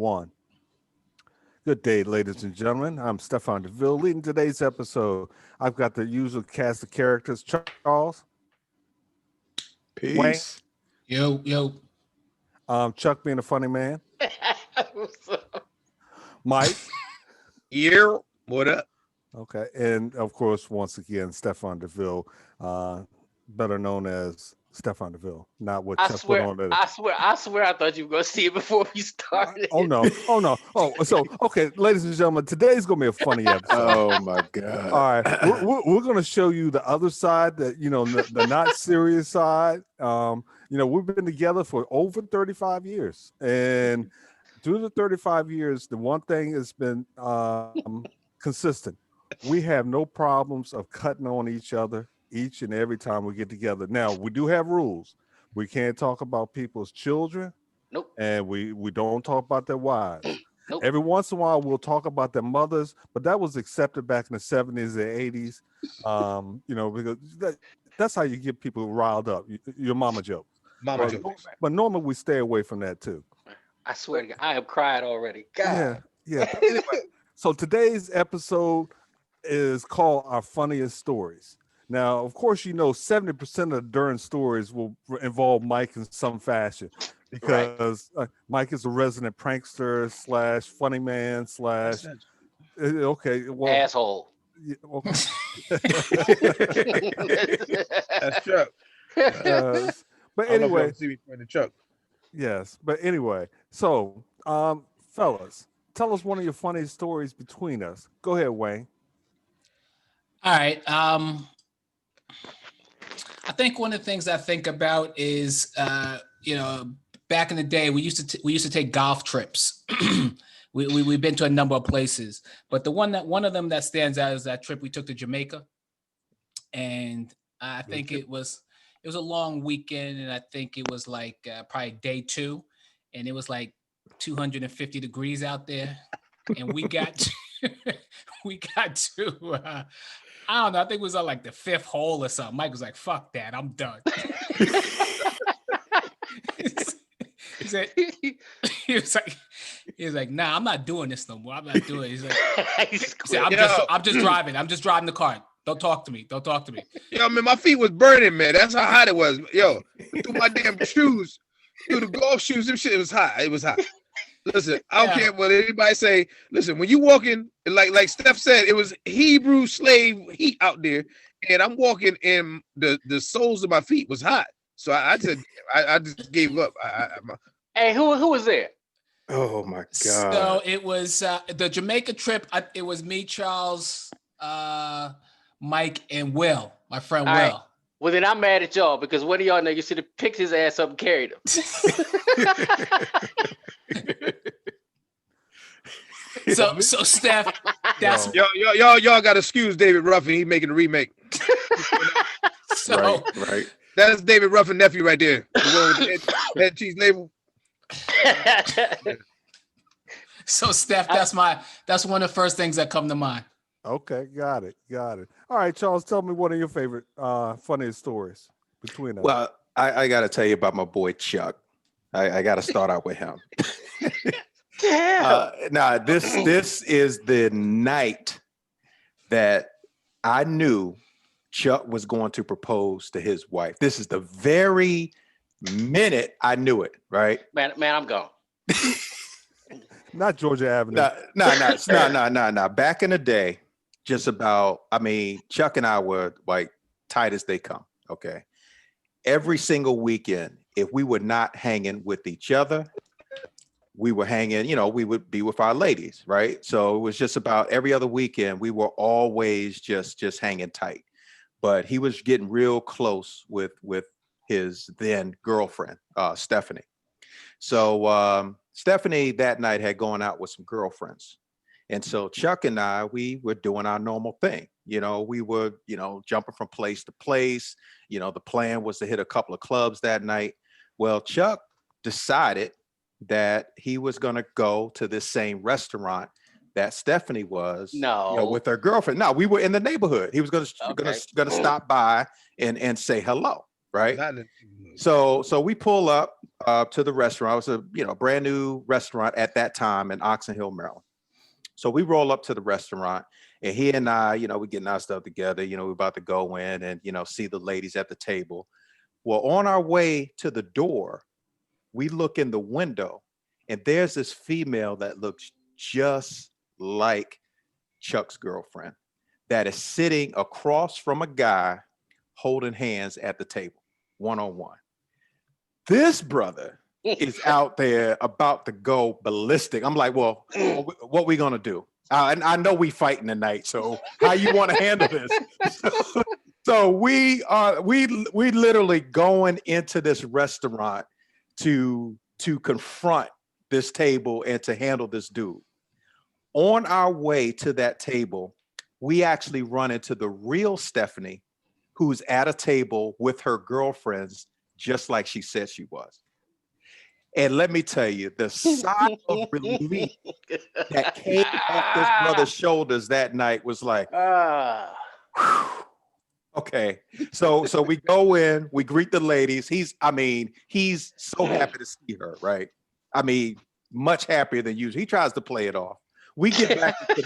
One. Good day, ladies and gentlemen. I'm Stefan DeVille, leading today's episode. I've got the usual cast of characters: Charles, Wayne, Peace. Yo. Chuck being a funny man, Mike, Yeah. What up? okay, and of course, once again, Stefan DeVille, better known as Stefan DeVille, not what I Chuck put swear, on there. I swear, I thought you were gonna see it before we started. Oh no! Oh no! Oh, so okay, ladies and gentlemen, today's gonna be a funny episode. Oh my God. All right, we're going to show you the other side, that the not serious side. We've been together for over 35 years, and through the 35 years, the one thing has been consistent: we have no problems of cutting on each other each and every time we get together. Now, we do have rules. We can't talk about people's children. Nope. And we don't talk about their wives. Nope. Every once in a while, we'll talk about their mothers, but that was accepted back in the 70s and 80s. Because that's how you get people riled up. Your mama joke. Mama But, jokes. but normally we stay away from that too. I swear to God, I have cried already. God. Yeah. But anyway, so today's episode is called Our Funniest Stories. Now, of course, 70% of Duran stories will involve Mike in some fashion, because Mike is a resident prankster / funny man / okay, well, Asshole. yeah, okay. That's Chuck. But I don't know if anyway, y'all see me pointing to Chuck. yes. But anyway, so fellas, tell us one of your funniest stories between us. Go ahead, Wayne. All right. I think one of the things I think about is, back in the day, we used to take golf trips. We've been to a number of places, but one of them that stands out is that trip we took to Jamaica, and I think it was a long weekend, and I think it was like probably day 2, and it was like 250 degrees out there, and we got to I don't know. I think it was on like the 5th hole or something. Mike was like, "Fuck that, I'm done." he said, he was like, "Nah, I'm not doing this no more. I'm not doing it." He's like, he said, I'm just driving. I'm just driving the car. Don't talk to me. Yo, man, my feet was burning, man. That's how hot it was. Yo, through my damn shoes, through the golf shoes, them shit, it was hot. It was hot. Listen, I don't care what anybody say. Listen, when you walking, like Steph said, it was Hebrew slave heat out there, and I'm walking, and the soles of my feet was hot. So I just gave up. Hey, who was there? Oh my God! So it was the Jamaica trip. It was me, Charles, Mike, and Will, my friend All Will. right. Well, then I'm mad at y'all, because one of y'all niggas should have picked his ass up and carried him. So Steph, that's y'all got to excuse David Ruffin. He's making a remake. so Right. That's David Ruffin nephew right there. The one with the head cheese label. So Steph, that's one of the first things that come to mind. Okay, got it. All right, Charles, tell me one of your favorite funniest stories between us. Well, I got to tell you about my boy Chuck. I got to start out with him. This is the night that I knew Chuck was going to propose to his wife. This is the very minute I knew it, right? Man, I'm gone. Not Georgia Avenue. No. Back in the day, Chuck and I were like tight as they come, okay? Every single weekend, if we were not hanging with each other, we were hanging, we would be with our ladies, right? So it was just about every other weekend, we were always just hanging tight. But he was getting real close with his then girlfriend, Stephanie. So Stephanie that night had gone out with some girlfriends. And so Chuck and I, we were doing our normal thing. We were, jumping from place to place. The plan was to hit a couple of clubs that night. Well, Chuck decided that he was going to go to this same restaurant that Stephanie was with her girlfriend. No, we were in the neighborhood. He was going to stop by and say hello, right? So we pull up to the restaurant. It was a brand new restaurant at that time in Oxon Hill, Maryland. So we roll up to the restaurant, and he and I, we getting our stuff together. We're about to go in and see the ladies at the table. Well, on our way to the door, we look in the window, and there's this female that looks just like Chuck's girlfriend that is sitting across from a guy holding hands at the table, one-on-one. This brother is out there about to go ballistic. I'm like, well, what we gonna do? I know we fighting tonight, so how you want to handle this? So we literally going into this restaurant to confront this table and to handle this dude. On our way to that table, we actually run into the real Stephanie, who's at a table with her girlfriends, just like she said she was. And let me tell you, the sigh of relief that came off this brother's shoulders that night was like, whew, okay. So we go in, we greet the ladies. He's so happy to see her, right? Much happier than usual. He tries to play it off. We get back into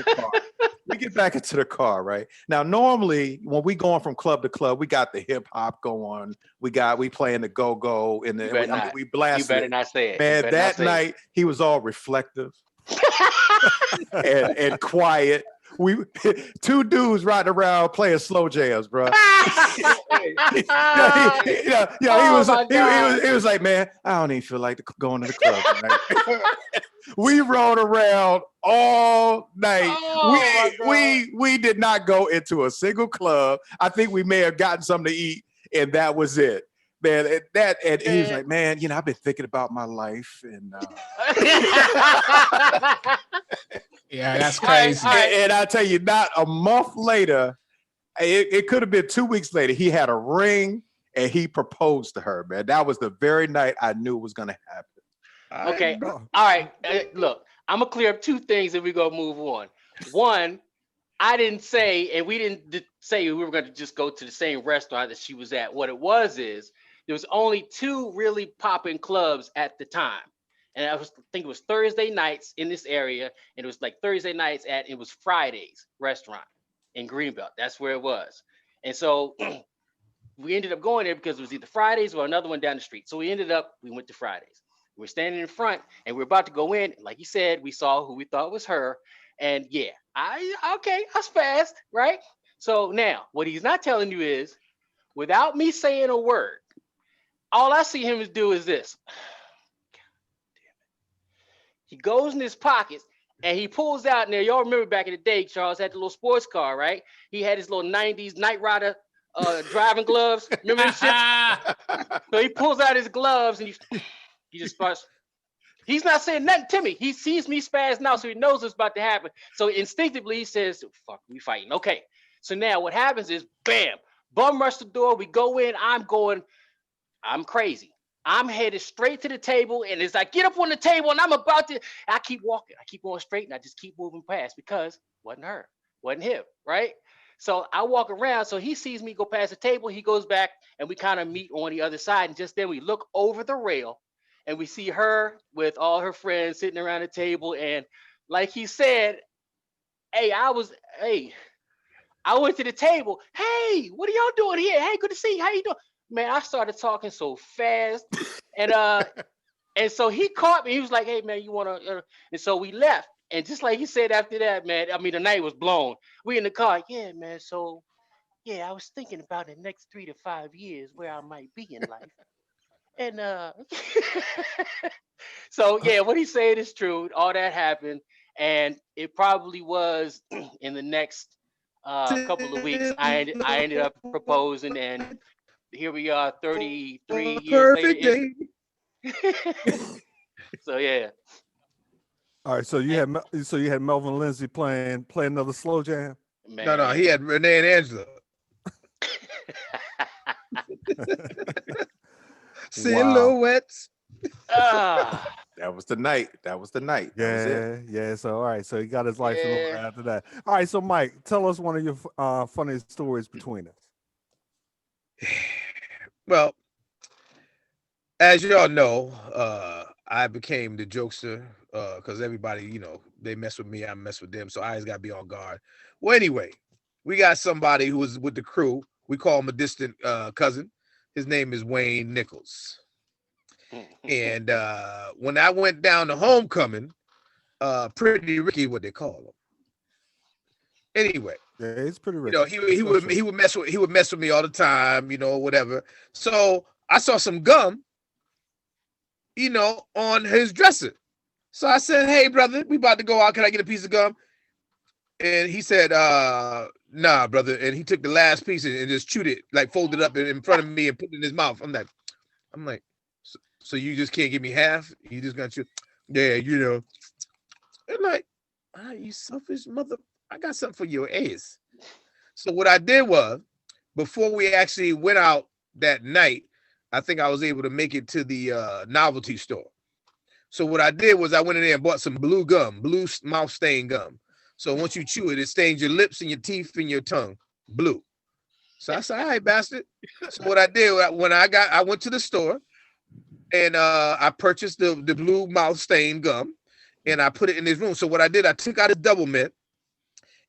the car. Right? Now, normally when we going from club to club, we got the hip hop going. We playing the go-go and we blast. You better not say it. Man, that night he was all reflective and quiet. We two dudes riding around playing slow jams, bro. He was like, man, I don't even feel like going to the club tonight. We rode around all night. We did not go into a single club. I think we may have gotten something to eat, and that was it. Man, he was like, man, I've been thinking about my life, and yeah, that's crazy. And I tell you, not a month later, it could have been 2 weeks later, he had a ring and he proposed to her, man. That was the very night I knew it was going to happen. Okay. All right. Look, I'm going to clear up two things and we're going to move on. One, I didn't say, and we didn't say we were going to just go to the same restaurant that she was at. What it was is there was only two really popping clubs at the time. And I think it was Thursday nights in this area. And it was like Thursday nights it was Friday's restaurant in Greenbelt. That's where it was. And so we ended up going there because it was either Fridays or another one down the street. So we went to Fridays. We're standing in front and we're about to go in. Like you said, we saw who we thought was her. And yeah, I was fast, right? So now what he's not telling you is, without me saying a word, all I see him do is this. He goes in his pockets and he pulls out. Now, y'all remember back in the day, Charles had the little sports car, right? He had his little 90s Knight Rider driving gloves. Remember this shit? So he pulls out his gloves and he just starts. He's not saying nothing to me. He sees me spaz now, so he knows what's about to happen. So instinctively, he says, fuck, we fighting. Okay. So now what happens is, bam, bum rush the door. We go in. I'm crazy. I'm headed straight to the table, and as I get up on the table, and I keep walking. I keep going straight, and I just keep moving past because wasn't her, wasn't him, right? So I walk around, so he sees me go past the table. He goes back, and we kind of meet on the other side, and just then we look over the rail, and we see her with all her friends sitting around the table, and like he said, I went to the table. Hey, what are y'all doing here? Hey, good to see you. How you doing? Man, I started talking so fast, and so he caught me. He was like, "Hey, man, you wanna?" And so we left. And just like he said after that, man, the night was blown. We in the car, yeah, man. So, yeah, I was thinking about the next 3 to 5 years where I might be in life, and so yeah, what he said is true. All that happened, and it probably was in the next couple of weeks. I ended up proposing and. Here we are 33 years later. So yeah. All right, so you had Melvin Lindsay playing another slow jam. Man. No, he had Renee and Angela. Silhouettes. That was the night. Yeah. So all right, so he got his life in order after that. All right, so Mike, tell us one of your funniest stories between us. Well, as y'all know, I became the jokester because everybody, they mess with me, I mess with them. So I always got to be on guard. Well, anyway, we got somebody who was with the crew. We call him a distant cousin. His name is Wayne Nichols. And when I went down to homecoming, Pretty Ricky, what they call him. Anyway, Yeah, he's pretty rich. he would mess with me all the time, whatever. So I saw some gum, on his dresser. So I said, "Hey, brother, we about to go out. Can I get a piece of gum?" And he said, "Nah, brother." And he took the last piece and just chewed it, like folded up in front of me and put it in his mouth. I'm like, so you just can't give me half? You just got you, yeah, And like, you selfish mother. I got something for your ass. So what I did was, before we actually went out that night, I think I was able to make it to the novelty store. So what I did was I went in there and bought some blue gum, blue mouth stain gum. So once you chew it, it stains your lips and your teeth and your tongue blue. So I said, "All right, bastard." So what I did when I went to the store and I purchased the blue mouth stain gum and I put it in his room. So what I did, I took out his double mint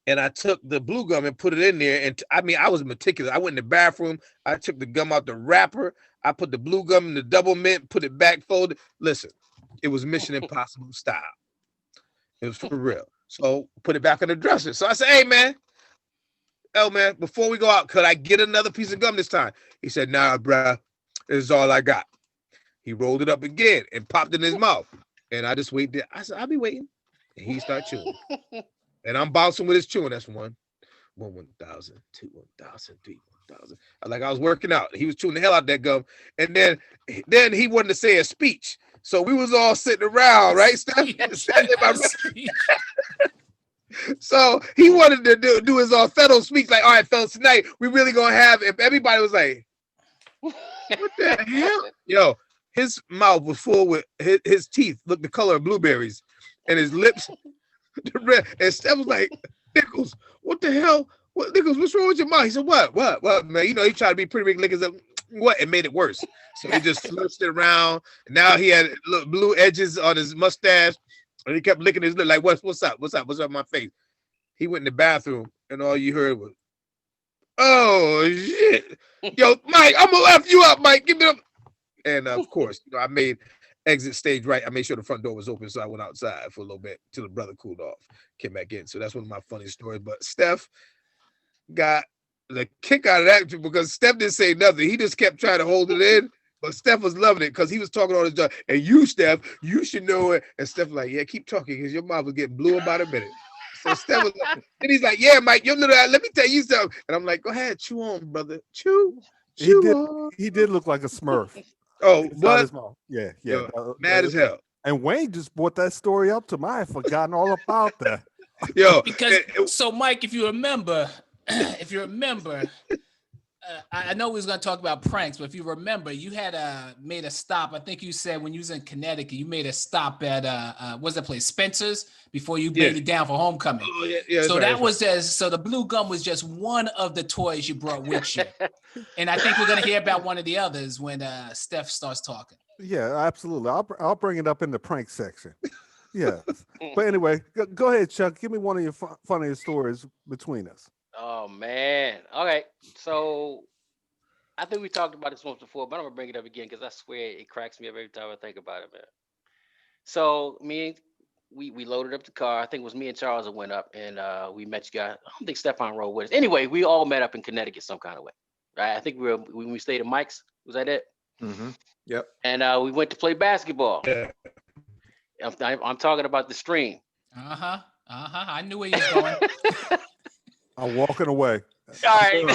and I took the blue gum and put it in there. And I was meticulous. I went in the bathroom. I took the gum out the wrapper. I put the blue gum in the double mint, put it back folded. Listen, it was Mission Impossible style. It was for real. So put it back in the dresser. So I said, "Hey, man, before we go out, could I get another piece of gum this time?" He said, "Nah, bruh, this is all I got." He rolled it up again and popped it in his mouth. And I just waited there. I said, "I'll be waiting." And he started chewing. And I'm bouncing with his chewing. That's 1,000, 2, 1,000, 3, 1,000. I was working out. He was chewing the hell out of that gum. And then he wanted to say a speech. So we was all sitting around, right, Steph? So he wanted to do his fellow speech, like, "All right, fellas, tonight we really gonna have." If everybody was like, "What the hell?" Yo, his mouth was full with his teeth looked the color of blueberries, and his lips the red. And Steph was like, "Nichols, what the hell? What, Nichols, what's wrong with your mouth?" He said, "What, man? He tried to be pretty big lickers. What?" It made it worse. So he just slurped it around. Now he had blue edges on his mustache, and he kept licking his lip like, "What's up? What's up? What's up my face?" He went in the bathroom, and all you heard was, "Oh shit, yo, Mike, I'm gonna F you up, Mike. Give me up." And of course, I made exit stage right. I made sure the front door was open, so I went outside for a little bit till the brother cooled off, came back in. So that's one of my funny stories. But Steph got the kick out of that because Steph didn't say nothing. He just kept trying to hold it in. But Steph was loving it because he was talking all his job. "And you, Steph, you should know it." And Steph was like, "Yeah, keep talking because your mouth was getting blue about a minute." So Steph was like, and he's like, "Yeah, Mike, let me tell you something." And I'm like, "Go ahead, chew on, brother. Chew on." He did look like a Smurf. Oh, what? Yeah. Yo, mad as hell. And Wayne just brought that story up to me. I had forgotten all about that. Yo, So Mike, if you remember, I know we was gonna talk about pranks, but if you remember, you had made a stop. I think you said when you was in Connecticut, you made a stop at what's that place, Spencer's, before you made it down for homecoming. Oh, yeah. So that was so the blue gum was just one of the toys you brought with you, and I think we're gonna hear about one of the others when Steph starts talking. Yeah, absolutely. I'll bring it up in the prank section. Yeah, but anyway, go ahead, Chuck. Give me one of your funniest stories between us. Oh man. Okay. So I think we talked about this once before, but I'm gonna bring it up again because I swear it cracks me up every time I think about it, man. So we loaded up the car. I think it was me and Charles that went up and we met you guys. I don't think Stefan rode with us. Anyway, we all met up in Connecticut some kind of way. Right. I think when we stayed at Mike's. Was that it? Mm-hmm. Yep. And we went to play basketball. Yeah. I'm talking about the stream. I knew where he was going. I'm walking away. All right.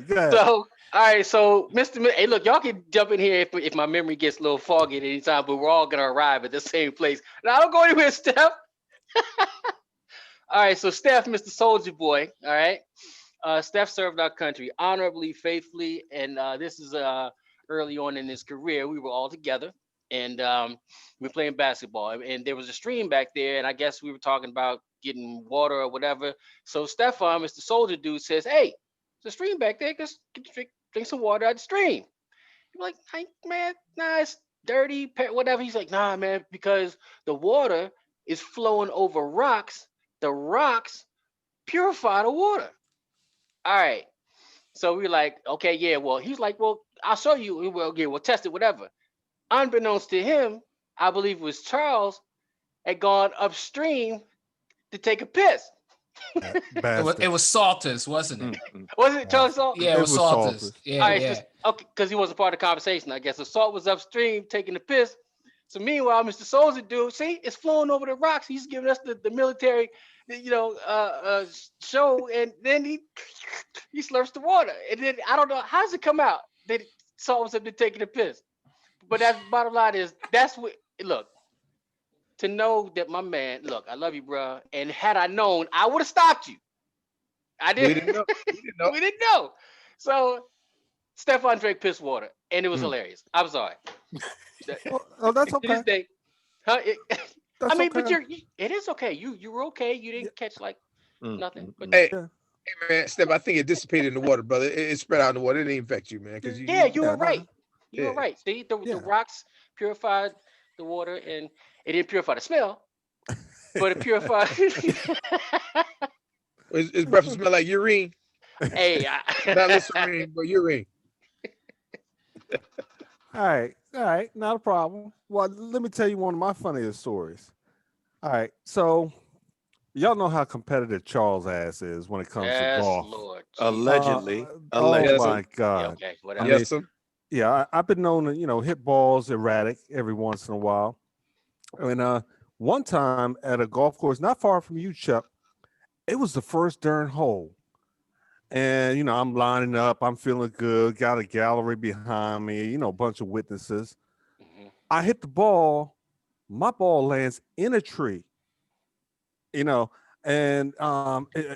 Go ahead. So, all right. So, hey, look, y'all can jump in here if my memory gets a little foggy at any time, but we're all gonna arrive at the same place. Now, don't go anywhere, Steph. All right. So, Steph, Mr. Soldier Boy. All right. Steph served our country honorably, faithfully, and this is early on in his career. We were all together, and we were playing basketball, and there was a stream back there, and I guess we were talking about getting water or whatever. So Stefan, Mr. Soldier Dude, says, "Hey, there's a stream back there. Just drink some water out the stream." I'm like, man, nah, it's dirty, whatever. He's like, nah, man, because the water is flowing over rocks. The rocks purify the water. All right. So we're like, okay, yeah. Well, he's like, well, I'll show you. Well, yeah, we'll test it, whatever. Unbeknownst to him, I believe it was Charles had gone upstream to take a piss. It was Salters, wasn't it? Was it Charles Salt? Yeah, it It was was Salters. Salters. Yeah, All right, yeah. so, okay, because he wasn't part of the conversation, I guess. So Salt was upstream taking a piss. So meanwhile, Mr. Souza dude, see, it's flowing over the rocks. He's giving us the military, show, and then he slurps the water, and then I don't know how does it come out that Salt was up there taking a piss. But that's bottom line is that's what look. To know that my man, look, I love you, bro. And had I known, I would have stopped you. I We didn't. didn't know. We didn't know. We didn't know. So Stefan drank piss water, and it was Mm. hilarious. I'm sorry. Oh, that's To this okay. day, huh? That's I mean, but okay. it is okay. You were okay. You didn't catch like Mm, nothing. mm, But mm. Hey, Yeah. man, Steph, I think it dissipated in the water, brother. It spread out in the water. It didn't infect you, man. Because yeah, you Yeah, were no, right. You were Yeah. right. See, the yeah. rocks purified the water, and it didn't purify the smell, but it purified. His breath smell like urine, Hey, not Listerine, but urine. All right, not a problem. Well, let me tell you one of my funniest stories. All right, so y'all know how competitive Charles ass is when it comes to yes, golf. Lord. Jesus. Allegedly. Oh Allegedly. Yes, sir. my Yeah, God! okay, I whatever. mean, Yes, sir. yeah, I've been known to hit balls erratic every once in a while. And one time at a golf course not far from you, Chuck, it was the first darn hole. And I'm lining up, I'm feeling good, got a gallery behind me, a bunch of witnesses. Mhm. I hit the ball, my ball lands in a tree, you know, and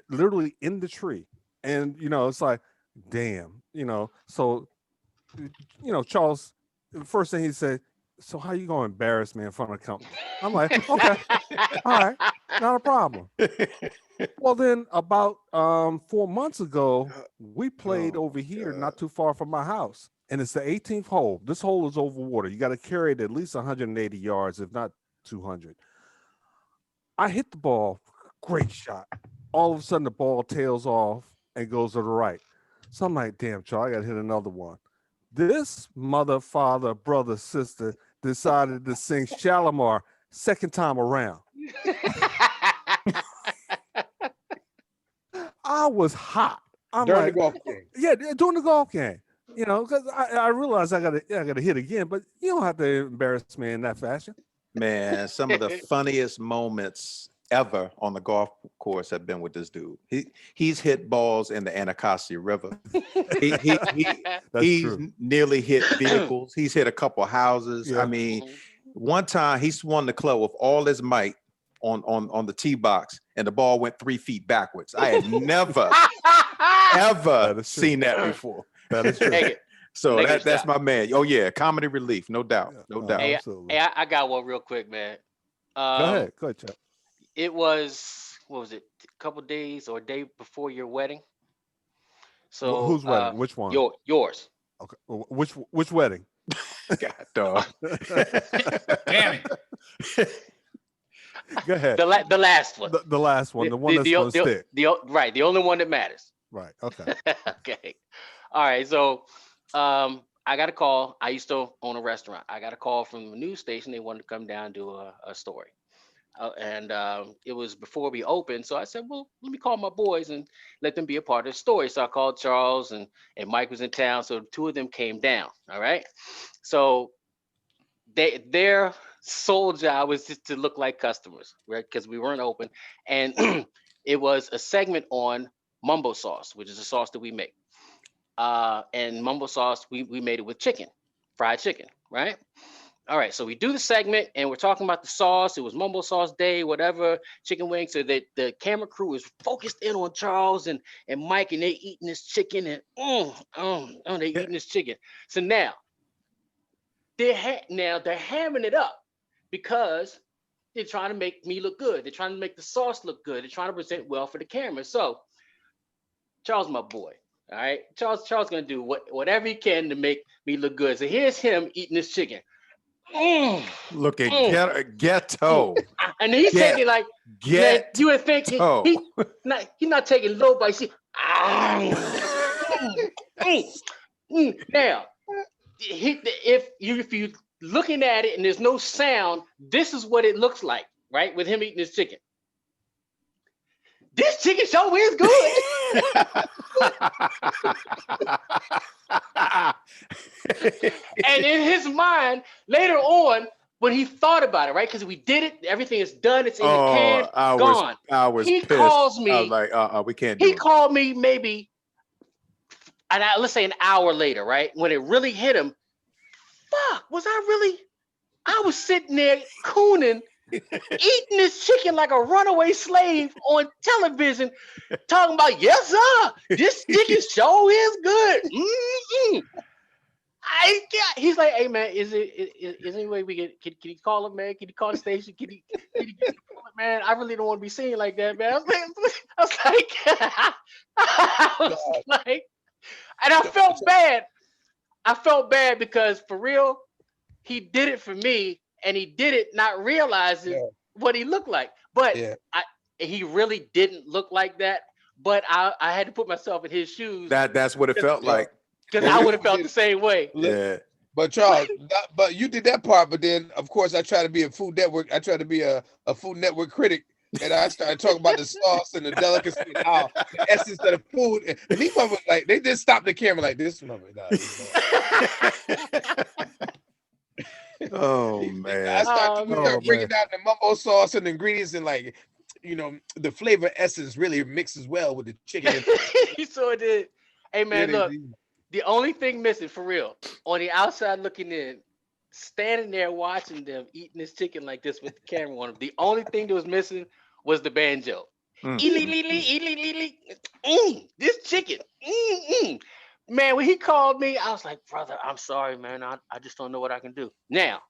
literally in the tree. And it's like, damn, So Charles, the first thing he said, so how you gonna embarrass me in front of the company? I'm like, okay, all right, not a problem. Well, then about 4 months ago, we played Oh over my here, God. not too far from my house, and it's the 18th hole. This hole is over water. You got to carry it at least 180 yards, if not 200. I hit the ball, great shot. All of a sudden, the ball tails off and goes to the right. So I'm like, damn, Charles, I got to hit another one. This mother, father, brother, sister decided to sing Shalimar second time around. I was hot. I'm During the like, golf game. yeah, during the golf game, because I realized I gotta hit again, but you don't have to embarrass me in that fashion. Man, some of the funniest moments ever on the golf course have been with this dude. He's hit balls in the Anacostia River. That's He's true. nearly hit vehicles. He's hit a couple houses. I Yeah. mean, one time he swung the club with all his might on the tee box, and the ball went 3 feet backwards. I had never ever That is true. seen that before. That is true. Hey, So Negative that's shot. my man. Oh yeah, comedy relief, no doubt, Yeah, no no, doubt. hey, absolutely. hey, I got one real quick, man. Go ahead, Chuck. It was what was it? A couple days or a day before your wedding. So, Whose wedding? Which one? yours. Okay. Which wedding? God, dog. Damn it. Go ahead. The last one. The last one, the one that's gonna stick. Right, the only one that matters. Right. Okay. Okay. All right. So, I got a call. I used to own a restaurant. I got a call from the news station. They wanted to come down and do a story. And it was before we opened. So I said, well, let me call my boys and let them be a part of the story. So I called Charles and Mike was in town. So the two of them came down. All right. So their sole job was just to look like customers, right? Because we weren't open. And it was a segment on mumbo sauce, which is a sauce that we make. And mumbo sauce, we made it with chicken, fried chicken, right? All right, so we do the segment and we're talking about the sauce. It was mumbo sauce day, whatever, chicken wings. So that the camera crew is focused in on Charles and Mike, and they eating this chicken and they eating this chicken. So now they're hamming it up because they're trying to make me look good. They're trying to make the sauce look good. They're trying to present well for the camera. So Charles, my boy, All right, Charles gonna do whatever he can to make me look good. So here's him eating this chicken. Mm, Looking mm, ghetto. and he's taking like, man, you would think Ghetto. he's not taking low bites. Now, if you looking at it and there's no sound, this is what it looks like, right? With him eating his chicken. This chicken show is good. And in his mind, later on, when he thought about it, right? Because we did it, everything is done, it's in the can, gone. I was He pissed. calls me. I was like, we can't do He it. called me maybe, let's say an hour later, right? When it really hit him. Fuck, I was sitting there cooning, eating this chicken like a runaway slave on television, talking about, yes, sir, this chicken show is good. Mm-mm. He's like, hey man, is any way we can you call him, man? Can you call the station? Can you get him, man? I really don't want to be seen like that, man. I was like, and I felt bad. I felt bad because for real, he did it for me, and he did it not realizing what he looked like. But he really didn't look like that. But I had to put myself in his shoes. That's what it felt like. Because I would have felt the same way. Yeah. But Charles, but you did that part. But then, of course, I tried to be a Food Network. I tried to be a Food Network critic. And I started talking about the sauce and the delicacy and how the essence of the food. And these motherfuckers, like, they just stopped the camera like this. Oh man! I started breaking down the mumbo sauce and the ingredients and like, the flavor essence really mixes well with the chicken. So it did. Hey man, look, the only thing missing for real on the outside looking in, standing there watching them eating this chicken like this with the camera on them. The only thing that was missing was the banjo. This chicken. Man, when he called me, I was like, brother, I'm sorry, man. I just don't know what I can do. Now,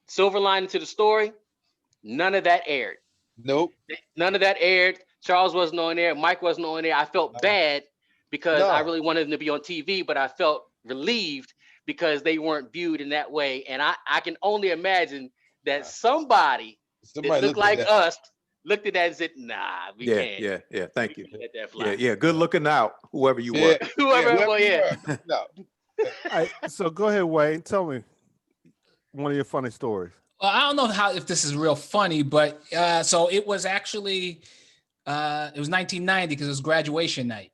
silver lining to the story, none of that aired. Nope. None of that aired. Charles wasn't on there. Mike wasn't on there. I felt bad because I really wanted them to be on TV, but I felt relieved because they weren't viewed in that way. And I can only imagine that somebody that looked like us looked at that and said, nah, we can't. Yeah. Thank you. Let that fly. Yeah. Good looking out, whoever you were. Whoever. No. All right, so go ahead, Wayne. Tell me one of your funny stories. Well, I don't know if this is real funny, but so it was actually it was 1990 because it was graduation night.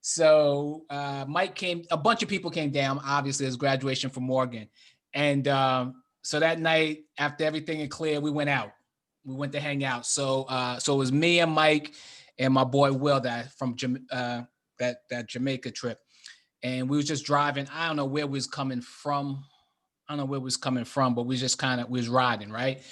So Mike came, a bunch of people came down. Obviously, it was graduation from Morgan, and so that night after everything had cleared, we went out. We went to hang out. So it was me and Mike and my boy Will from that Jamaica trip, and we was just driving. I don't know where we was coming from. But we was riding, right?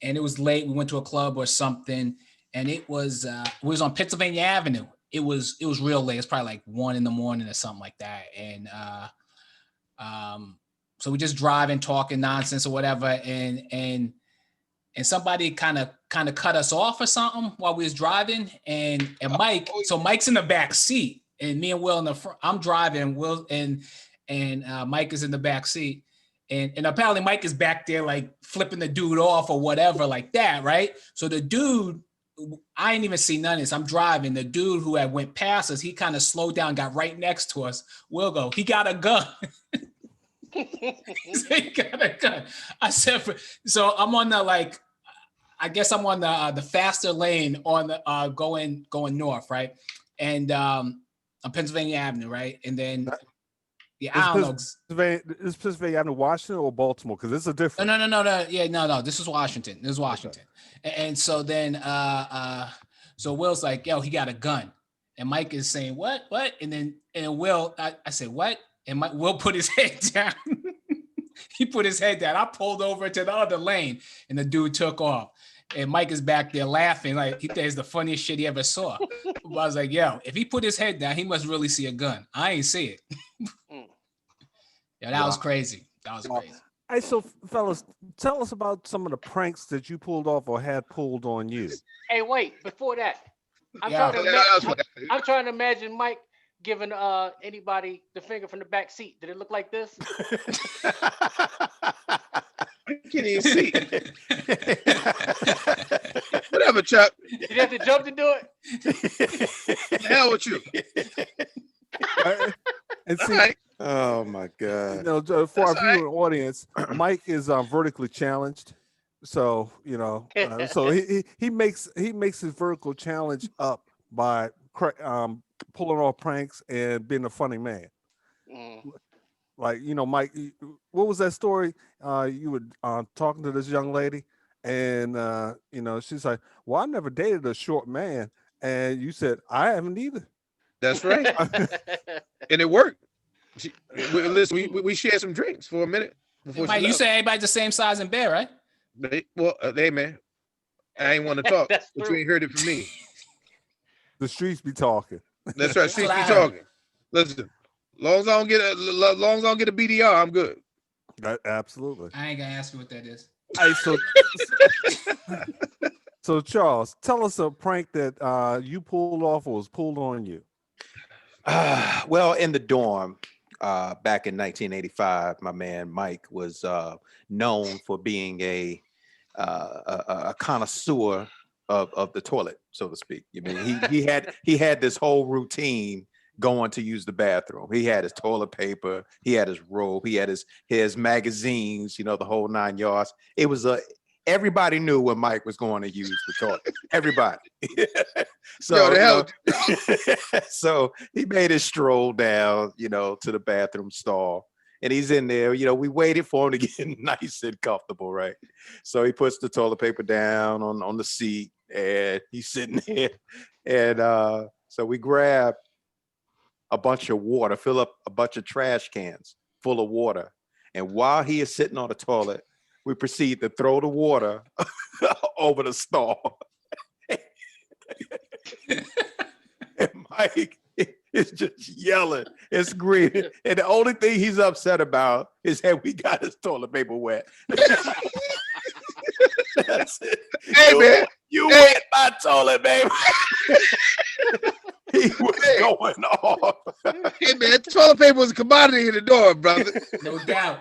And it was late. We went to a club or something, and it was we was on Pennsylvania Avenue. It was real late. It's probably like 1 a.m. or something like that. And so we just driving, talking nonsense or whatever, and somebody kind of cut us off or something while we was driving, and Mike. So Mike's in the back seat, and me and Will in the front. I'm driving, Will and Mike is in the back seat. And apparently Mike is back there like flipping the dude off or whatever like that, right? So the dude, I ain't even see none of this. I'm driving. The dude who had went past us, he kind of slowed down, got right next to us. We'll go, he got a gun. He got a gun. I said, so I'm on the I guess I'm on the faster lane on the going north, right? And on Pennsylvania Avenue, right? And then I don't know. Is Pennsylvania Avenue Washington or Baltimore? Because it's a different. No. Yeah, no. This is Washington. Okay. And so then, so Will's like, yo, he got a gun. And Mike is saying, what? And Will, I said, what? And Will put his head down. He put his head down. I pulled over to the other lane and the dude took off. And Mike is back there laughing like he thinks it's the funniest shit he ever saw. But I was like, yo, if he put his head down, he must really see a gun. I ain't see it. Yeah, that was crazy. All right, so fellas, tell us about some of the pranks that you pulled off or had pulled on you. Hey, wait, before that, I'm trying to imagine Mike giving anybody the finger from the back seat? Did it look like this? I can't even see. Whatever, Chuck. Did you have to jump to do it? The hell with you. And All see, right. Oh my God. for our That's all right. viewing audience, Mike is vertically challenged. So so he makes his vertical challenge up by pulling off pranks and being a funny man. Mm. Like Mike, what was that story? You were talking to this young lady, and she's like, "Well, I never dated a short man," and you said, "I haven't either." That's right. And it worked. Listen, we shared some drinks for a minute. Before Mike, you say everybody's the same size in bed, right? Hey, man. I ain't want to talk, That's but you true. ain't heard it from me. The streets be talking. That's right. Streets be what I heard. talking. Listen, long as I don't get a BDR, I'm good. Absolutely. I ain't gonna ask you what that is. Hey, so Charles, tell us a prank that you pulled off or was pulled on you. Well, in the dorm, back in 1985, my man Mike was known for being a connoisseur of the toilet, so to speak. I mean, he had this whole routine going to use the bathroom. He had his toilet paper, he had his robe, he had his magazines, the whole 9 yards. It was everybody knew when Mike was going to use the toilet. Everybody. So, so he made his stroll down, to the bathroom stall. And he's in there, we waited for him to get nice and comfortable, right? So he puts the toilet paper down on the seat and he's sitting there. And so we grab a bunch of water, fill up a bunch of trash cans full of water. And while he is sitting on the toilet, we proceed to throw the water over the stall. And Mike is just yelling and screaming. And the only thing he's upset about is that we got his toilet paper wet. That's it. Hey, man. You wet my toilet, baby. He was going off. Hey, man, toilet paper was a commodity in the dorm, brother. No doubt.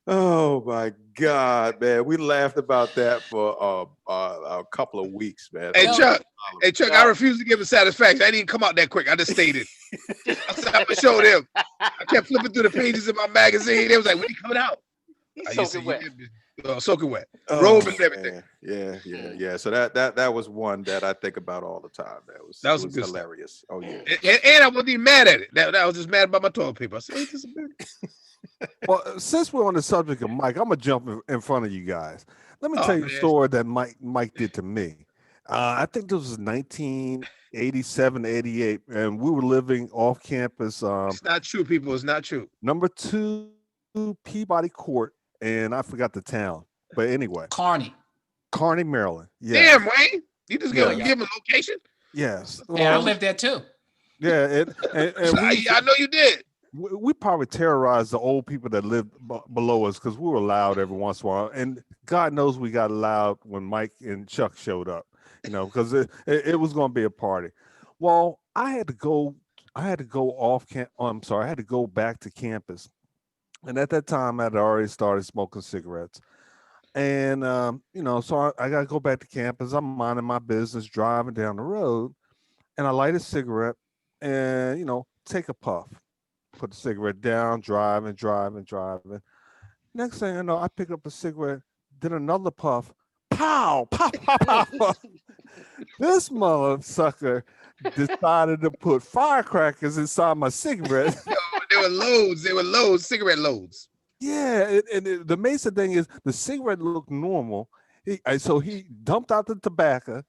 Oh my God, man. We laughed about that for a couple of weeks, man. Hey, Chuck. Yeah. I refuse to give him satisfaction. I didn't even come out that quick. I just stayed it. I said, I'm gonna show them. I kept flipping through the pages of my magazine. They was like, when he coming out? He's soaking wet. Soaking wet. Oh, Robe and everything. man. Yeah. So that was one that I think about all the time. That was good hilarious. Stuff. Oh yeah. And I wasn't even mad at it. I was just mad about my toilet paper. I said, ain't this a bit? Well, since we're on the subject of Mike, I'm gonna jump in front of you guys. Let me tell you a man. story that Mike did to me. I think this was 1987, 88, and we were living off campus. It's not true, people. It's not true. Number 2 Peabody Court, and I forgot the town, but anyway, Carney. Kearney, Maryland. Yeah, Damn, Wayne. You just gonna give him a location? yes. Yeah, I lived there too. Yeah, and I know you did. we probably terrorized the old people that lived below us because we were loud every once in a while, and God knows we got loud when Mike and Chuck showed up, because it was going to be a party. Well, I had to go off I'm sorry, I had to go back to campus, and at that time I had already started smoking cigarettes, and so I got to go back to campus. I'm minding my business, driving down the road, and I light a cigarette, and take a puff. Put the cigarette down, driving. Next thing I know, I pick up a cigarette, did another puff, pow, pow, pow, pow. This mother decided to put firecrackers inside my cigarette. There were loads, cigarette loads. Yeah, and the amazing thing is the cigarette looked normal. So he dumped out the tobacco,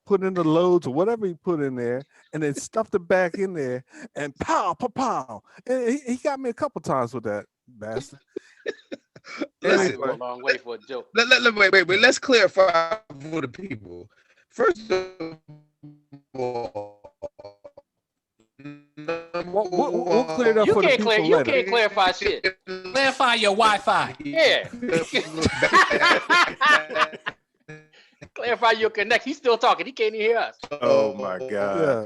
put in the loads or whatever he put in there, and then stuffed it back in there, and pow, pow, pow. And he got me a couple times with that bastard. Listen, Go a long way for a joke. wait. Let's clarify for the people. First of all, We'll clear it up You for the can't people you later. can't clarify shit. Clarify your Wi-Fi. Yeah. Clarify your connect. He's still talking. He can't even hear us. Oh my God. Yeah.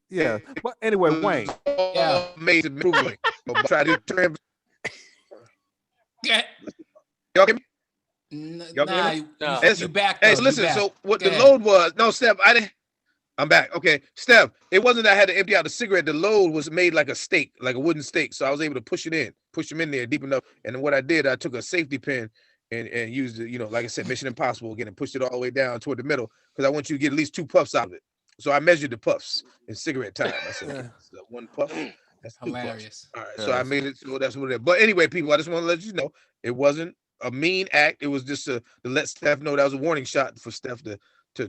Yeah. But anyway, Wayne. Yeah. Made improvement. Try to turn. Yeah. Y'all get me? Y'all Nah, can you, No. you Listen, back hey, though. so You listen. back. So what Go the ahead. load was? No, Steph, I didn't. I'm back. Okay, Steph. It wasn't that I had to empty out the cigarette. The load was made like a stake, like a wooden stake. So I was able to push them in there deep enough. And then what I did, I took a safety pin and used it. You know, like I said, Mission Impossible again, and pushed it all the way down toward the middle because I want you to get at least 2 puffs out of it. So I measured the puffs in cigarette time. I said, okay, that's 1 puff. That's 2 puffs. Hilarious. All right. So I made it. So that's what it is. But anyway, people, I just want to let you know it wasn't a mean act. It was just to let Steph know that was a warning shot for Steph to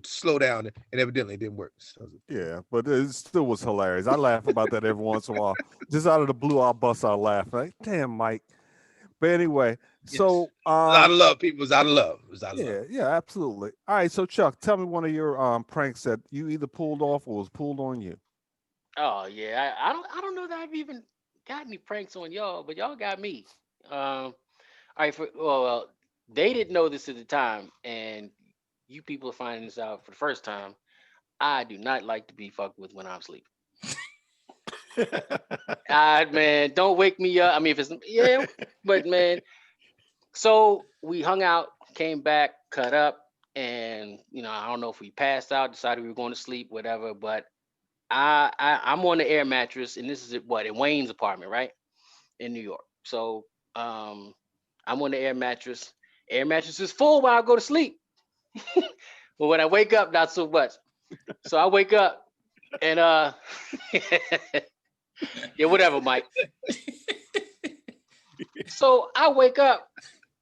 slow down, and evidently it didn't work. So, Yeah, but it still was hilarious. I laugh about that every once in a while. Just out of the blue, I'll bust out laughing. Like, damn, Mike. But anyway, yes. so Out of love, people. It was out of love. It was out of yeah, love. yeah, absolutely. All right, so Chuck, tell me one of your pranks that you either pulled off or was pulled on you. Oh yeah, I don't know that I've even got any pranks on y'all, but y'all got me. All right, well, they didn't know this at the time, and you people are finding this out for the first time. I do not like to be fucked with when I'm sleeping. Man, don't wake me up. I mean, if it's but man. So we hung out, came back, cut up, and I don't know if we passed out, decided we were going to sleep, whatever. But I'm on the air mattress, and this is in Wayne's apartment, right, in New York. So I'm on the air mattress. Air mattress is full when I go to sleep, but when I wake up, not so much. So I wake up and yeah, whatever, Mike. So I wake up,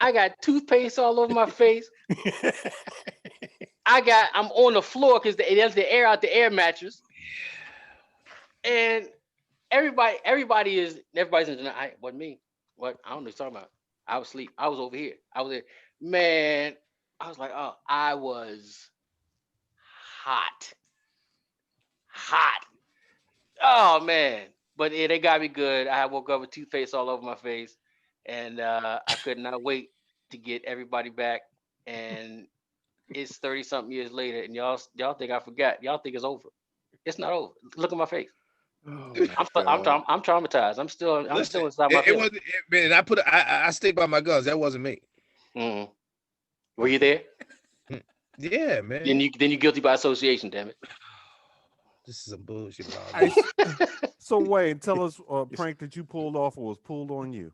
I got toothpaste all over my face. I'm on the floor because there's the air out the air mattress, and everybody's in denial. What me? What? I don't know what you're talking about. I was asleep. I was over here. I was there. Man, I was like, oh, I was hot. Oh man. But yeah, they got me good. I woke up with toothpaste all over my face, and I could not wait to get everybody back. And it's 30 something years later, and y'all think I forgot. Y'all think it's over. It's not over. Look at my face. Oh I'm traumatized. I'm still Listen, inside my it feelings. wasn't, man. I stayed by my guns. That wasn't me. Mm. Were you there? Yeah, man. Then you guilty by association. Damn it. This is some bullshit. All right, so Wayne, tell us a prank that you pulled off or was pulled on you.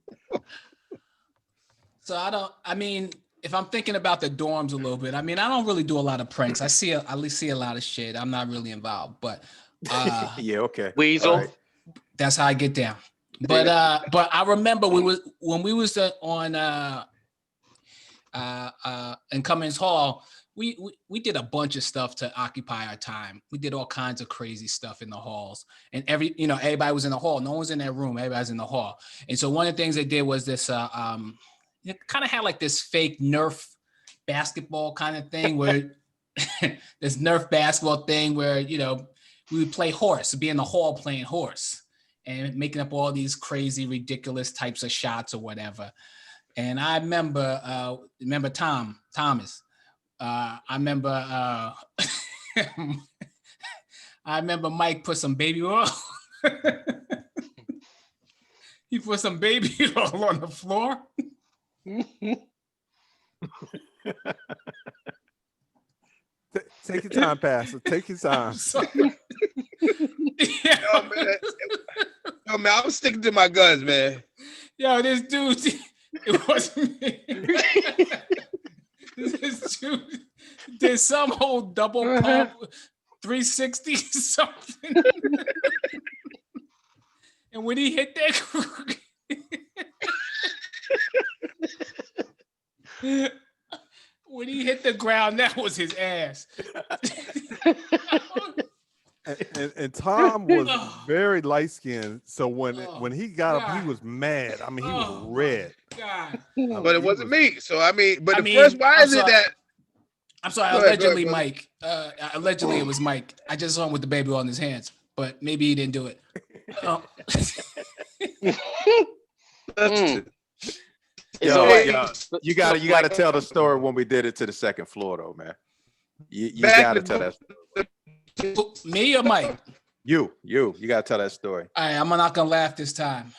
So I mean, if I'm thinking about the dorms a little bit, I mean, I don't really do a lot of pranks. I at least see a lot of shit. I'm not really involved, but yeah, okay. Weasel. All right. that's how I get down. But I remember when we was on in Cummings Hall, we did a bunch of stuff to occupy our time. We did all kinds of crazy stuff in the halls, and everybody was in the hall. No one was in that room. Everybody's in the hall. And so one of the things they did was this. It kind of had like this fake Nerf basketball kind of thing where this Nerf basketball thing where we would play horse, be in the hall playing horse and making up all these crazy, ridiculous types of shots or whatever. And I remember Thomas. I remember Mike put some baby oil. He put some baby oil on the floor. Take your time, Pastor. Take your time. Yo, man, I'm sticking to my guns, man. Yo, this dude, it wasn't me. This dude did some whole double pump 360 something. And when he hit that, when he hit the ground, that was his ass. And Tom was very light skinned, so when he got up, he was mad. I mean, he was red. God. But it wasn't me. So I mean, first, why is it that? I'm sorry, allegedly, Mike. Allegedly, it was Mike. I just saw him with the baby on his hands, but maybe he didn't do it. You gotta tell the story when we did it to the second floor, though, man. You gotta tell that. Me or Mike? You gotta tell that story. All right, I'm not gonna laugh this time.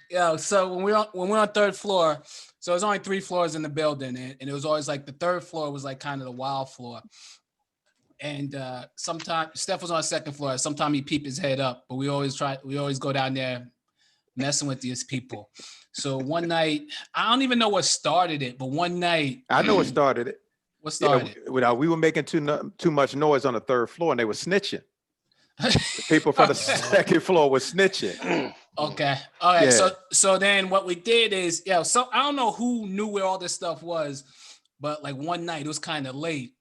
Yeah, so when we're on third floor, so there's only 3 floors in the building, and it was always like the third floor was like kind of the wild floor. And sometimes Steph was on the second floor. Sometimes he peep his head up, but we always go down there messing with these people. So one night, I don't even know what started it, but one night I know what started it. What started? We were making too much noise on the third floor, and they were snitching. The people from the second floor were snitching. Okay. All right. Yeah. So then what we did is, so I don't know who knew where all this stuff was, but like one night it was kind of late.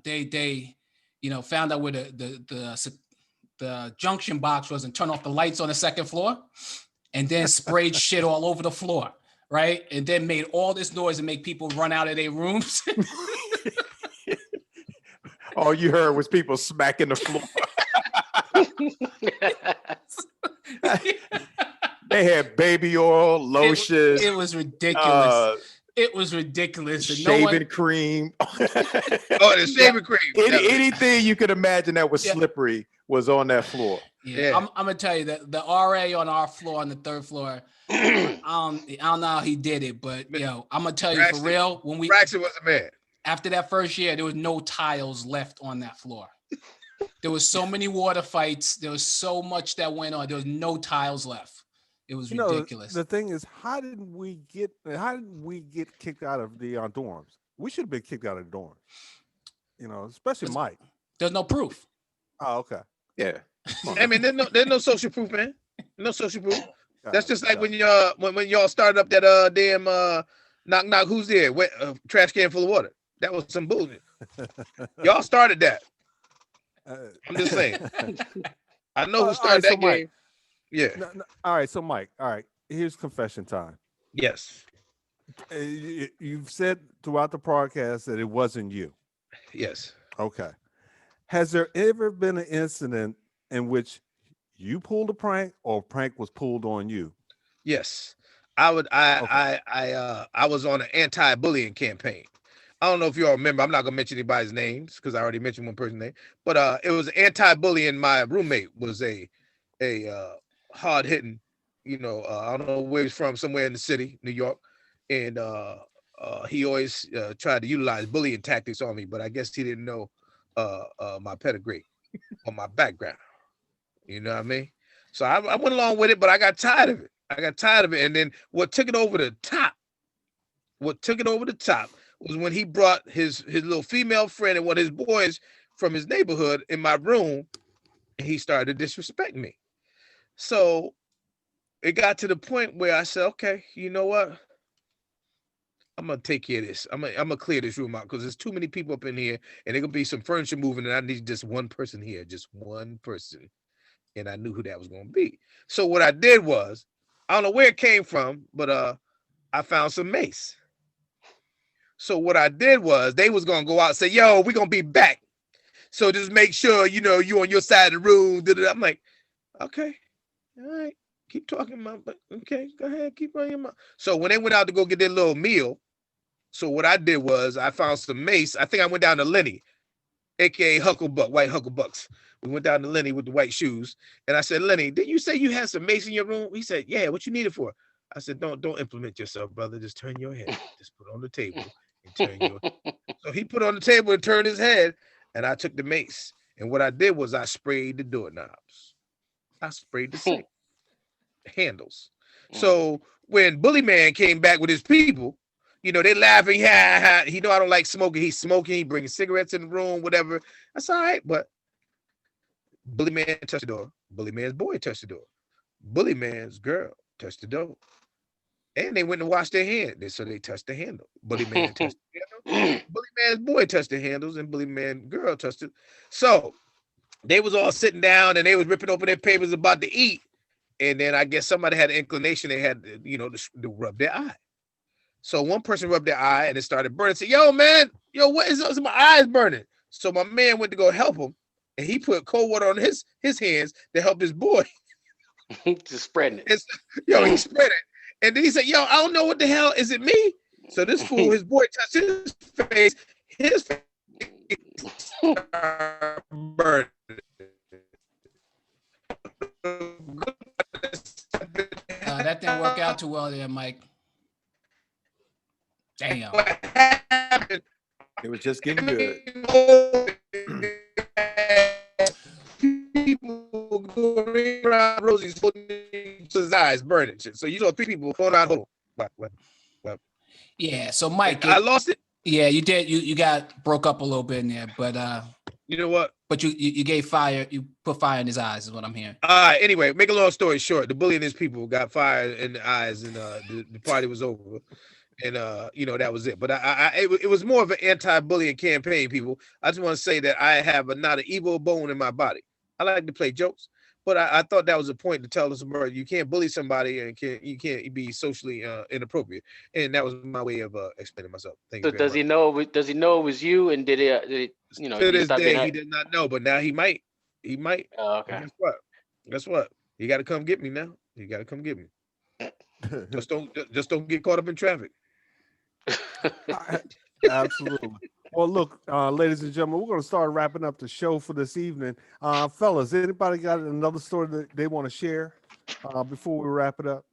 They found out where the junction box was and turned off the lights on the second floor, and then sprayed shit all over the floor, right? And then made all this noise and make people run out of their rooms. All you heard was people smacking the floor. They had baby oil, lotion. It was ridiculous. It was ridiculous. Shaving cream. The shaving cream. Anything you could imagine that was slippery was on that floor. Yeah. I'm gonna tell you that the RA on our floor, on the third floor, I don't know how he did it, but I'm gonna tell you for real. When Braxton was a man. After that first year, there was no tiles left on that floor. There was so many water fights. There was so much that went on. There was no tiles left. It was ridiculous. The thing is, how did we get kicked out of the dorms? We should have been kicked out of the dorms. Especially Mike. There's no proof. Oh, okay. Yeah. I mean, there's no social proof, man. No social proof. That's just like when y'all started up that damn knock knock who's there? Trash can full of water. That was some bullshit. Y'all started that. I'm just saying. I know who started that game. Mike, yeah. All right. So Mike, here's confession time. Yes. You've said throughout the podcast that it wasn't you. Yes. Okay. Has there ever been an incident in which you pulled a prank or a prank was pulled on you? Yes. I was on an anti-bullying campaign. I don't know if you all remember. I'm not gonna mention anybody's names because I already mentioned one person's name. But it was anti-bullying. My roommate was a hard-hitting, I don't know where he's from, somewhere in the city, New York, and he always tried to utilize bullying tactics on me. But I guess he didn't know my pedigree or my background. You know what I mean? So I went along with it, but I got tired of it. And then what took it over the top was when he brought his little female friend and one of his boys from his neighborhood in my room, and he started to disrespect me. So it got to the point where I said, okay, you know what? I'm gonna take care of this. I'm gonna clear this room out because there's too many people up in here, and there gonna be some furniture moving, and I need just one person here, just one person. And I knew who that was gonna be. So what I did was, I don't know where it came from, but I found some mace. So what I did was, they was gonna go out and say, yo, we're gonna be back. So just make sure, you on your side of the room. I'm like, okay, all right, keep talking, but okay, go ahead, keep on your mouth. So when they went out to go get their little meal, so what I did was I found some mace. I think I went down to Lenny, aka Hucklebuck, White Hucklebucks. We went down to Lenny with the white shoes, and I said, Lenny, didn't you say you had some mace in your room? He said, yeah. What you need it for? I said, don't implement yourself, brother. Just turn your head. Just put it on the table and turn your. So he put it on the table and turned his head, and I took the mace. And what I did was I sprayed the doorknobs. I sprayed the sink handles. So when Bully Man came back with his people, they laughing. Yeah, I don't like smoking. He's smoking. He bringing cigarettes in the room, whatever. That's all right. But Bully Man touched the door. Bully Man's boy touched the door. Bully Man's girl touched the door. And they went and washed their hands. So they touched the handle. Bully Man touched the handle. Bully Man's boy touched the handles, and Bully Man girl touched it. So they was all sitting down, and they was ripping open their papers about to eat. And then I guess somebody had an inclination. They had to rub their eye. So one person rubbed their eye, and it started burning. Said, yo, man, what is this? My eye's burning. So my man went to go help him, and he put cold water on his hands to help his boy. Just spreading it. He spread it. And then he said, yo, I don't know what the hell. Is it me? So this fool, his boy touched his face. His face started burning. too well there, Mike. Damn. What happened? It was just getting good. People going around Rosie's holding his eyes, burning shit. So you saw 3 people going out. Hold on. What? Yeah. So Mike, I lost it. yeah, you did. You got broke up a little bit in there, but You know what? but you gave fire. You put fire in his eyes, is what I'm hearing. Anyway, make a long story short, the bully and his people got fire in the eyes, and the party was over. And that was it. But it was more of an anti-bullying campaign, people. I just want to say that I have not an evil bone in my body. I like to play jokes, but I thought that was a point to tell us about you can't bully somebody and you can't be socially inappropriate. And that was my way of explaining myself. Thank you. So does he know? Does he know it was you? And did it? To this day, he did not know, but now he might. He might. Oh, okay. Guess what? You got to come get me now. You got to come get me. just don't get caught up in traffic. Absolutely. Well, look, ladies and gentlemen, we're going to start wrapping up the show for this evening. Fellas, anybody got another story that they want to share before we wrap it up?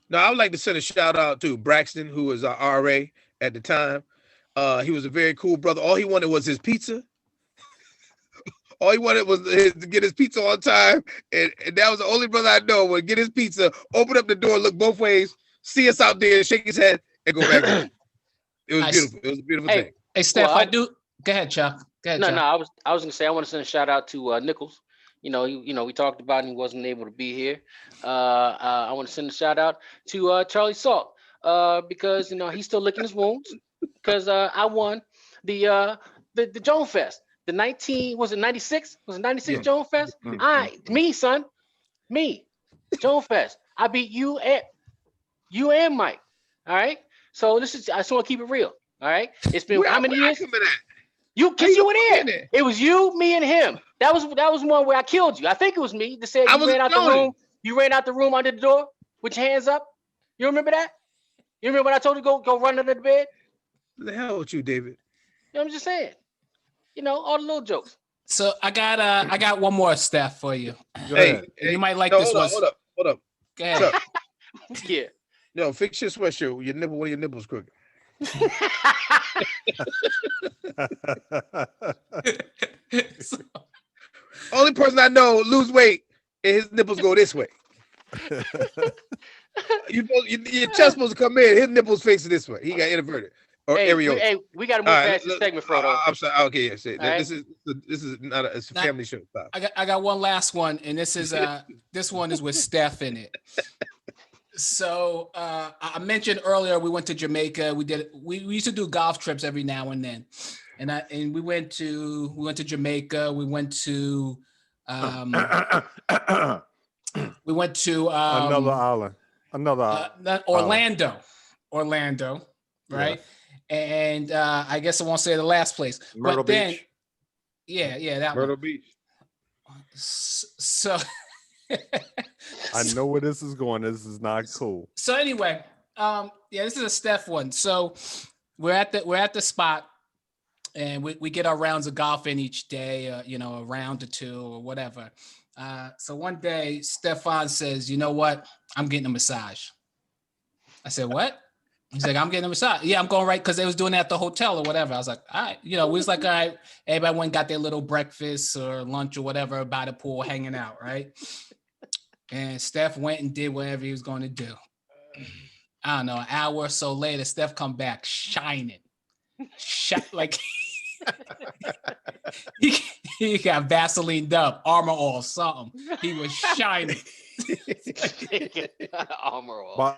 Now, I would like to send a shout out to Braxton, who was our RA at the time. He was a very cool brother. All he wanted was his pizza. All he wanted was to get his pizza on time. And that was the only brother I know would get his pizza, open up the door, look both ways, see us out there, shake his head, and go back home. It was beautiful. It was a beautiful thing. Hey, Steph, I do. Go ahead, Chuck. Go ahead, Chuck. No. I was gonna say I want to send a shout out to Nichols. We talked about and he wasn't able to be here. I want to send a shout out to Charlie Salt because he's still licking his wounds because I won the Joan Fest. The 96? Was it 96 Joan Fest? Me, son. Me. Joan Fest. I beat you and Mike. All right. So I just want to keep it real. All right. It's been how many years? You were there. It was you, me, and him. That was one where I killed you. I think it was me that said you ran out the room. You ran out the room under the door with your hands up. You remember that? You remember when I told you go run under the bed? What the hell with you, David? I'm just saying. All the little jokes. So I got one more, Steph, for you. Hey, you might like this one. Hold up. Go ahead. Yeah. No, fix your sweatshirt. One of your nipples crooked. Only person I know lose weight and his nipples go this way. Your chest supposed to come in. His nipples facing this way. He got inverted or areola. We got to move past this segment, Frodo. I'm sorry. Okay, yes. Right. This is not a family show. Stop. I got one last one, and this is this one is with Steph in it. So I mentioned earlier we went to Jamaica. We used to do golf trips every now and then, and we went to Jamaica. We went to another island, Orlando, right? Yeah. And I guess I won't say the last place, Myrtle Beach. Yeah, that Myrtle one. Beach. So. I know where this is going. This is not cool. So anyway, this is a Steph one. So we're at the spot, and we get our rounds of golf in each day. A round or two or whatever. So one day, Stefan says, "You know what? I'm getting a massage." I said, "What?" He's like, "I'm getting a massage." Yeah, I'm going right because they was doing that at the hotel or whatever. I was like, "All right." We was like, "All right." Everybody went and got their little breakfast or lunch or whatever by the pool, hanging out, right? And Steph went and did whatever he was going to do. I don't know, an hour or so later, Steph come back shining. Like he got Vaseline up, armor all, something. He was shining. Armor all.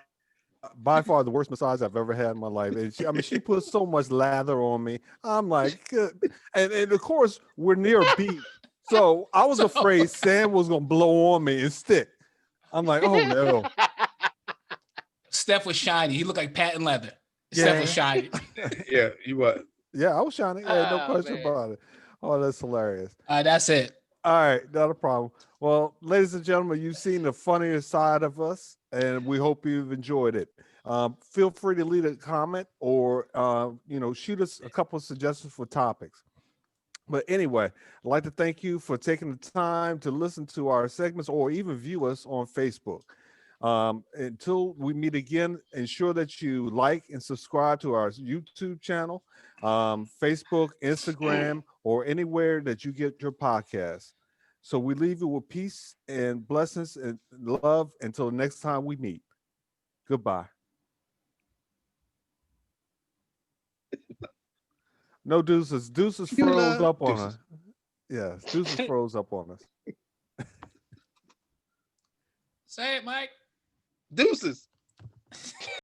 By far the worst massage I've ever had in my life. And she put so much lather on me. I'm like, good. And of course, we're near a beach. So I was afraid sand was going to blow on me and stick. I'm like, oh no. Steph was shiny. He looked like patent leather. Yeah. Steph was shiny. Yeah, you what? Yeah, I was shining. No question about it. Oh, that's hilarious. That's it. All right, not a problem. Well, ladies and gentlemen, you've seen the funnier side of us, and we hope you've enjoyed it. Feel free to leave a comment or shoot us a couple of suggestions for topics. But anyway, I'd like to thank you for taking the time to listen to our segments or even view us on Facebook. Until we meet again, ensure that you like and subscribe to our YouTube channel, Facebook, Instagram, or anywhere that you get your podcasts. So we leave you with peace and blessings and love until the next time we meet. Goodbye. No deuces. Deuces You froze love up on deuces. us. Yes, deuces froze up on us. Say it, Mike. Deuces.